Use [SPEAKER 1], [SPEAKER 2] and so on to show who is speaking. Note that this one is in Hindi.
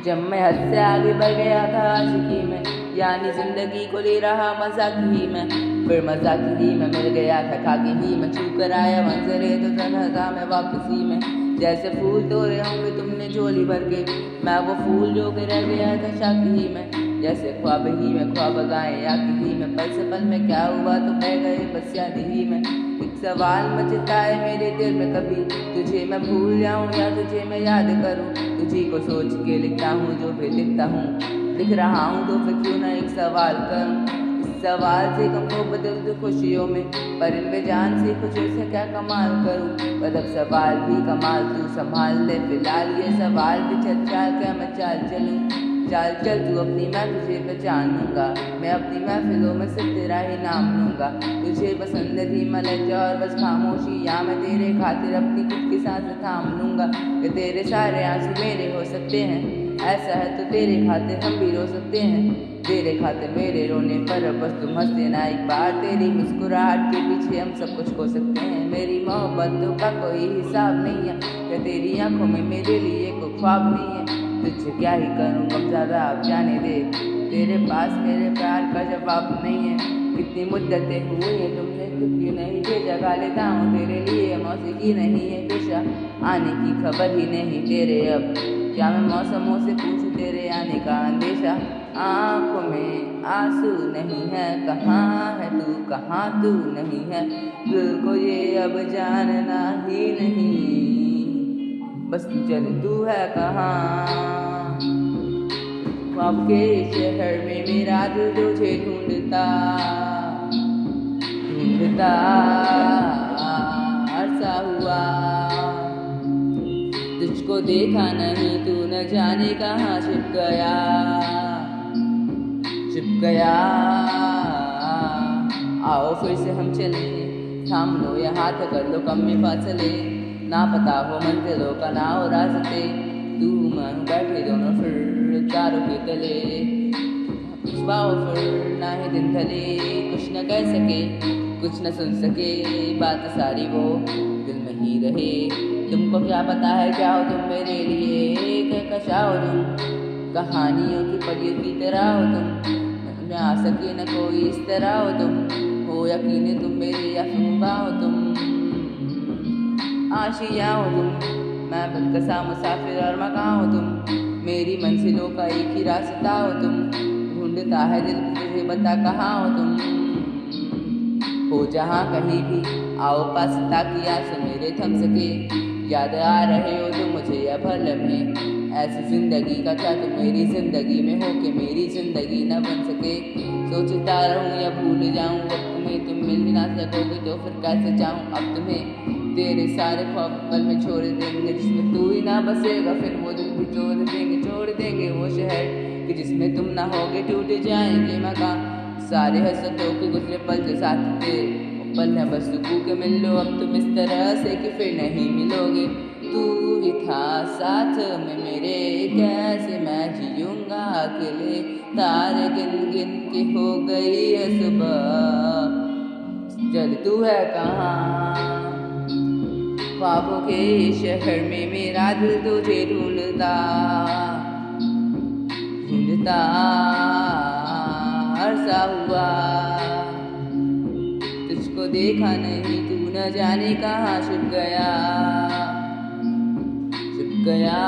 [SPEAKER 1] जब मैं हद से आगे बढ़ गया था आशिकी में, यानी जिंदगी को ले रहा मजाक ही में, फिर मजाक ही में मिल गया था खाकी ही में, छू कर आया मंजरे तो तन्हा था मैं वापसी में। जैसे फूल तोड़े होंगे तुमने झोली भर के, मैं वो फूल जो के रह गया था शाकी ही में। जैसे ख्वाब ही में ख्वाब गाए आकी ही में, पल से पल में क्या हुआ तो बह गए बस याद ही में। एक सवाल मचता है मेरे दिल में कभी, तुझे मैं भूल जाऊं या तुझे मैं याद करूं। तुझी को सोच के लिखता हूँ जो भी लिखता हूँ, लिख रहा हूँ तो फिर क्यों ना एक सवाल करूं। इस सवाल से कम को बदल दो खुशियों में, पर इन बेजान से खुशियों से क्या कमाल करूं। मतलब सवाल भी कमाल तू संभाल ले फिलहाल, ये सवाल भी चल चाल क्या मैं चाल चलूं। चाल चल तू अपनी मैं तुझे पहचान लूंगा, मैं अपनी महफिलों में सिर्फ तेरा ही नाम लूंगा। तुझे पसंद थी मलज और बस खामोशी, या मैं तेरे खातिर अपनी खुद की सांस थाम लूंगा। कि तेरे सारे आंसू मेरे हो सकते हैं, ऐसा है तो तेरे खातिर हम भी रो सकते हैं। तेरे खातिर मेरे रोने पर बस तुम हंस देना एक बार, तेरी मुस्कुराहट के पीछे हम सब कुछ खो सकते हैं। मेरी मोहब्बतों का कोई हिसाब नहीं है, क्या तेरी आंखों में मेरे लिए कोई ख्वाब नहीं है। तुझसे क्या ही करूँ कम ज़्यादा आप जाने दे, तेरे पास मेरे प्यार का जवाब नहीं है। कितनी मुद्दतें हुई हैं तुमने क्योंकि नहीं भेजा, गा लेता हूँ तेरे लिए मौसीकी नहीं है पेशा। आने की खबर ही नहीं तेरे अब, क्या मैं मौसमों से पूछूं तेरे आने का अंदेशा। आँखों में आंसू नहीं है, कहाँ है तू कहाँ तू नहीं है, दिल को ये अब जानना ही नहीं, बस चल तू है कहाँ। ख्वाब के शहर में मेरा दिल तुझे ढूंढता ढूंढता अरसा हुआ। तुझको देखा नहीं तू न जाने कहाँ छिप गया छिप गया। आओ फिर से हम चले, थाम लो या हाथ कर लो कम में फासले, ना पता हो मंजिलों का ना हो रास्ते, तू मैं बैठे दोनों फिर तारों के तले। फिर ना ही दिन ढले, कुछ न कह सके कुछ न सुन सके, बात सारी वो दिल में ही रहे। तुमको क्या पता है क्या हो तुम मेरे लिए, कहकशा हो तुम कहानियों की परियों की तरह हो तुम, न आ सके न कोई इस तरह हो तुम, हो यकीन तुम मेरे अफवाह हो तुम। आशिया हो तुम मैं बदकसा मुसाफिर और मकान हो तुम, मेरी मंजिलों का एक ही रास्ता हो तुम, ढूंढता है दिल तुझे बता कहाँ हो तुम। हो जहाँ कहीं भी आओ पास ताकि आंसू मेरे थम सके, याद आ रहे हो तुम मुझे या भर लम्हे, ऐसी जिंदगी का क्या तुम मेरी जिंदगी में हो के मेरी जिंदगी न बन सके। सोचता रहूं या भूल जाऊं वक्त में तुम मिल ना सकोगे तो फिर कैसे जाऊं अब तुम्हें। तेरे सारे ख्वाब पल में छोड़ देंगे, जिसमें तू ही ना बसेगा फिर वो दिल भी छोड़ देंगे वो शहर कि जिसमें तुम ना होगे, टूट जाएंगे मकान सारे हसरतों के गुजरे पल के साथ तेरे पल है बस तू के मिल लो अब तुम इस तरह से कि फिर नहीं मिलोगे। तू ही था साथ में मेरे, कैसे मैं जीऊंगा अकेले, तारे गिन गिन के हो गई है सुबह, जल तू है कहाँ। ख्वाबों के शहर में मेरा दिल तुझे ढूंढता ढूंढता अरसा हुआ। तुझको देखा नहीं तू न जाने कहाँ छिप गया छिप गया।